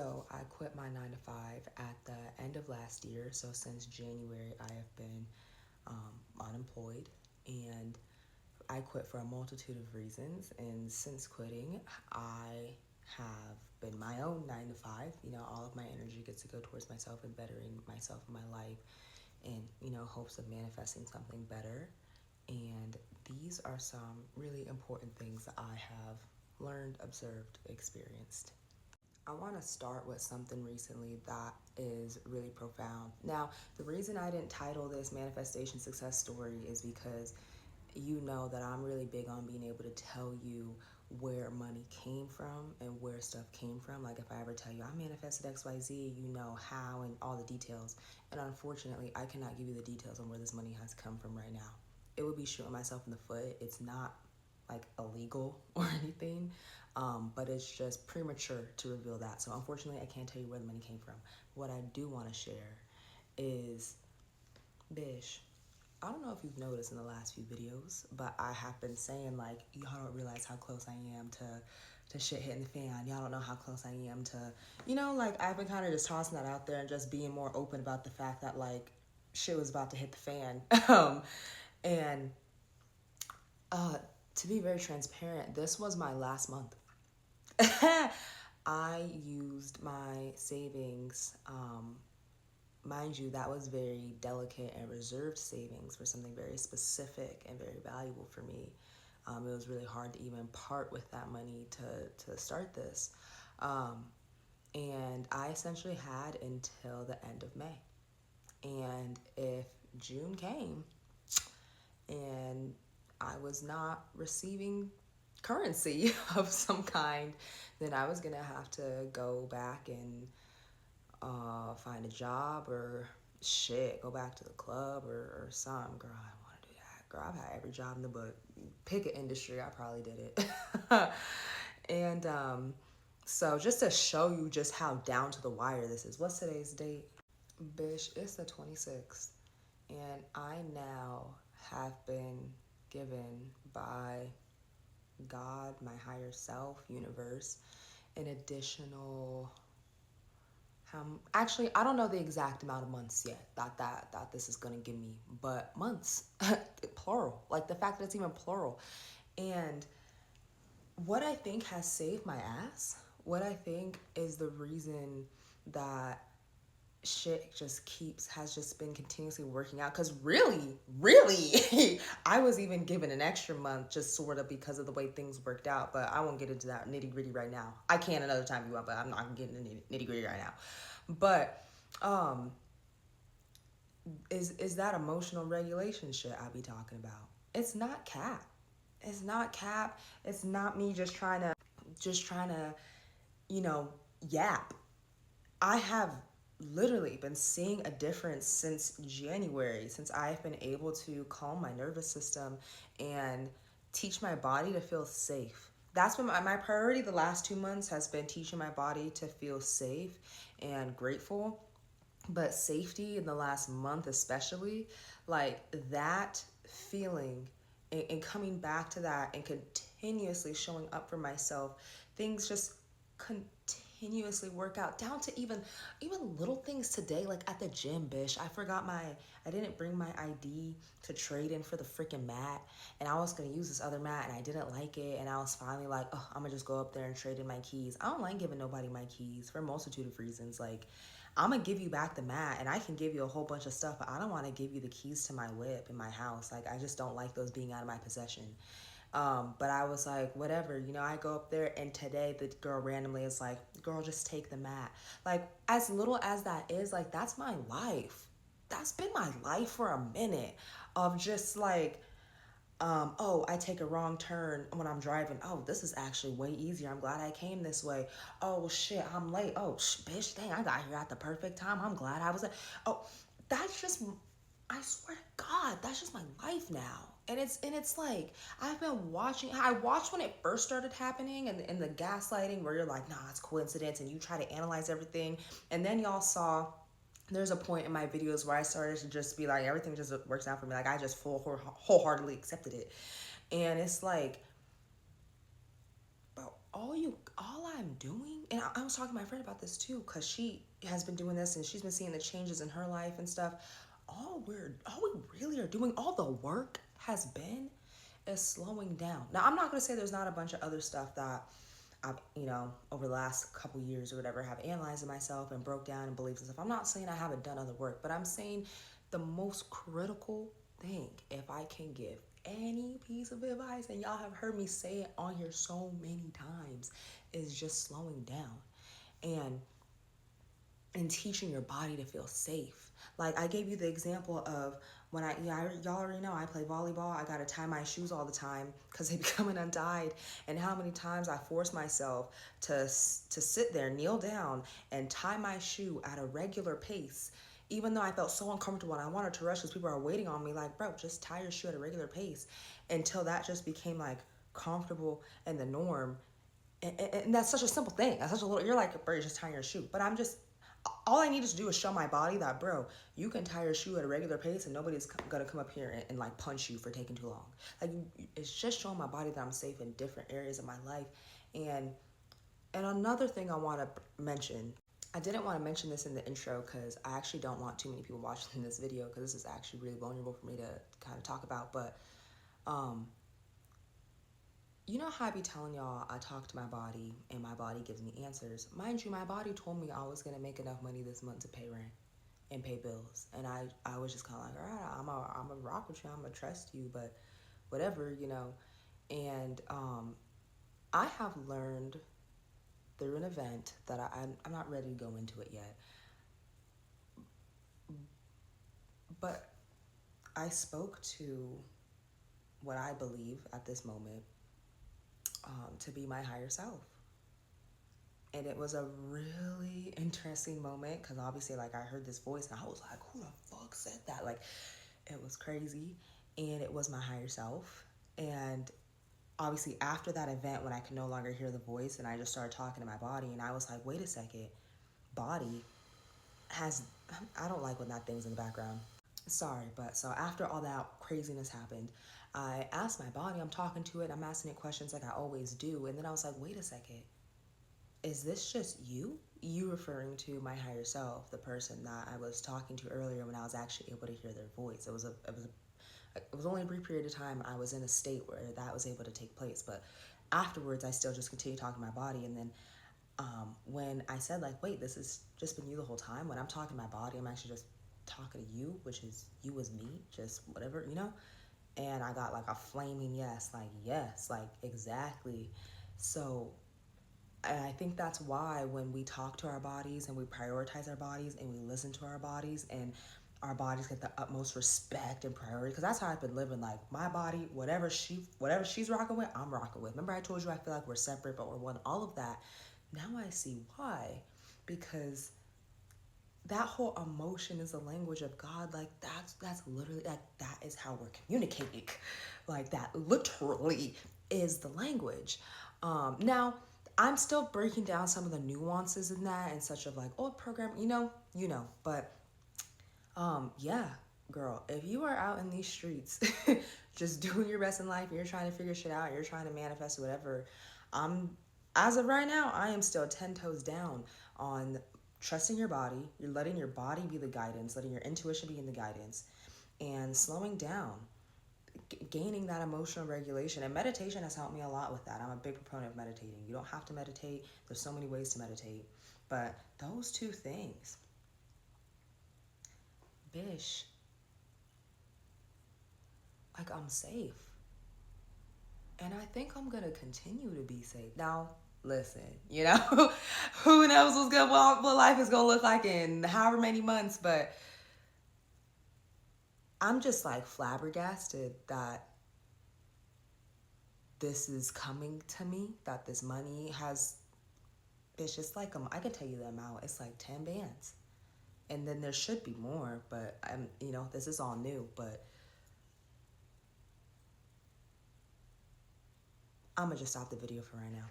So I quit my 9 to 5 at the end of last year. So since January, I have been unemployed, and I quit for a multitude of reasons. And since quitting, I have been my own 9 to 5. All of my energy gets to go towards myself and bettering myself in my life, and hopes of manifesting something better. And these are some really important things that I have learned, observed, experienced. I want to start with something recently that is really profound. Now, the reason I didn't title this Manifestation Success Story is because you know that I'm really big on being able to tell you where money came from and where stuff came from. Like if I ever tell you I manifested XYZ, you know how and all the details. And unfortunately, I cannot give you the details on where this money has come from right now. It would be shooting myself in the foot. It's not like illegal or anything, but it's just premature to reveal that. So unfortunately, I can't tell you where the money came from. What I do want to share is, Bish, I don't know if you've noticed in the last few videos, but I have been saying like, y'all don't realize how close I am to shit hitting the fan. Y'all don't know how close I am to, like I've been kind of just tossing that out there and just being more open about the fact that like shit was about to hit the fan. And to be very transparent, this was my last month. I used my savings. Mind you, that was very delicate and reserved savings for something very specific and very valuable for me. It was really hard to even part with that money to start this. And I essentially had until the end of May. And if June came and I was not receiving currency of some kind, then I was gonna have to go back and find a job or shit, go back to the club or something. Girl, I don't want to do that. Girl, I've had every job in the book. Pick an industry, I probably did it. And so just to show you just how down to the wire this is, what's today's date? Bish, it's the 26th. And I now have been given by God, my higher self, universe, an additional actually, I don't know the exact amount of months yet that this is gonna give me, but months, plural. Like the fact that it's even plural. And what I think has saved my ass, what I think is the reason that shit has just been continuously working out, because really I was even given an extra month just sort of because of the way things worked out, but I won't get into that nitty gritty right now. I can another time you want, but I'm not getting into nitty gritty right now. But is that emotional regulation shit I be talking about. It's not cap. It's not cap. It's not me just trying to, you know, yap. I have literally been seeing a difference since January, since I've been able to calm my nervous system and teach my body to feel safe. That's been my priority the last 2 months, has been teaching my body to feel safe and grateful. But safety in the last month, especially, like that feeling and coming back to that and continuously showing up for myself, things just continuously work out, down to even little things today, like at the gym. Bish, I didn't bring my ID to trade in for the freaking mat, and I was gonna use this other mat and I didn't like it, and I was finally like, oh, I'm gonna just go up there and trade in my keys. I don't like giving nobody my keys for a multitude of reasons. Like, I'm gonna give you back the mat and I can give you a whole bunch of stuff, but I don't want to give you the keys to my whip in my house. Like, I just don't like those being out of my possession. But I was like, whatever, I go up there, and today the girl randomly is like, girl, just take the mat. Like, as little as that is, like, that's my life. That's been my life for a minute, of just like, oh, I take a wrong turn when I'm driving. Oh, this is actually way easier. I'm glad I came this way. Oh, shit, I'm late. Oh, bitch, dang, I got here at the perfect time. I'm glad I was there. Oh, that's just, I swear to God, that's just my life now. And it's like, I watched when it first started happening, and the gaslighting where you're like, nah, it's coincidence, and you try to analyze everything. And then y'all saw, there's a point in my videos where I started to just be like, everything just works out for me. Like, I just wholeheartedly accepted it. And it's like, about all I'm doing, and I was talking to my friend about this too, because she has been doing this and she's been seeing the changes in her life and stuff. All we really are doing, all the work has been, is slowing down. Now, I'm not gonna say there's not a bunch of other stuff that I've, over the last couple years or whatever, have analyzed myself and broke down and beliefs and stuff. I'm not saying I haven't done other work, but I'm saying the most critical thing, if I can give any piece of advice, and y'all have heard me say it on here so many times, is just slowing down and teaching your body to feel safe. Like I gave you the example of when y'all already know I play volleyball. I gotta tie my shoes all the time because they becoming untied. And how many times I force myself to sit there, kneel down, and tie my shoe at a regular pace, even though I felt so uncomfortable and I wanted to rush because people are waiting on me. Like, bro, just tie your shoe at a regular pace, until that just became like comfortable and the norm. And that's such a simple thing. That's such a little. You're like, bro, you're just tying your shoe, but I'm just, all I need to do is show my body that, bro, you can tie your shoe at a regular pace and nobody's gonna come up here and like punch you for taking too long. Like, it's just showing my body that I'm safe in different areas of my life. And another thing I want to mention, I didn't want to mention this in the intro because I actually don't want too many people watching this video, because this is actually really vulnerable for me to kind of talk about. But you know how I be telling y'all I talk to my body and my body gives me answers. Mind you, my body told me I was gonna make enough money this month to pay rent and pay bills, and I was just kind of like, all right, I'm a rock with you, I'm gonna trust you, but whatever, And I have learned through an event that I'm not ready to go into it yet, but I spoke to what I believe at this moment to be my higher self. And it was a really interesting moment because obviously, like, I heard this voice and I was like, who the fuck said that? Like, it was crazy. And it was my higher self. And obviously, after that event, when I could no longer hear the voice and I just started talking to my body, and I was like, wait a second, body has, I don't like when that thing's in the background. Sorry, but so after all that craziness happened, I asked my body, I'm talking to it, I'm asking it questions like I always do. And then I was like, wait a second, is this just you? You referring to my higher self, the person that I was talking to earlier when I was actually able to hear their voice. It was only a brief period of time I was in a state where that was able to take place, but afterwards I still just continued talking to my body. And then when I said, like, wait, this has just been you the whole time, when I'm talking to my body, I'm actually just talking to you, which is you as me, just whatever. And I got like a flaming yes, like exactly. So, and I think that's why when we talk to our bodies and we prioritize our bodies and we listen to our bodies, and our bodies get the utmost respect and priority, because that's how I've been living. Like, my body, whatever she's rocking with, I'm rocking with. Remember I told you I feel like we're separate but we're one, all of that. Now I see why. Because that whole emotion is the language of God. Like, that's literally, like, that is how we're communicating. Like, that literally is the language. Now I'm still breaking down some of the nuances in that, and such of like, oh, program, but yeah, girl, if you are out in these streets just doing your best in life and you're trying to figure shit out, you're trying to manifest whatever, as of right now, I am still 10 toes down on trusting your body. You're letting your body be the guidance, letting your intuition be in the guidance, and slowing down, gaining that emotional regulation. And meditation has helped me a lot with that. I'm a big proponent of meditating. You don't have to meditate. There's so many ways to meditate. But those two things, bish, like, I'm safe. And I think I'm going to continue to be safe. Now, listen, who knows what life is going to look like in however many months, but I'm just like flabbergasted that this is coming to me, that this money has, it's just like, I can tell you the amount, it's like 10 bands. And then there should be more, but this is all new, but I'm gonna just stop the video for right now.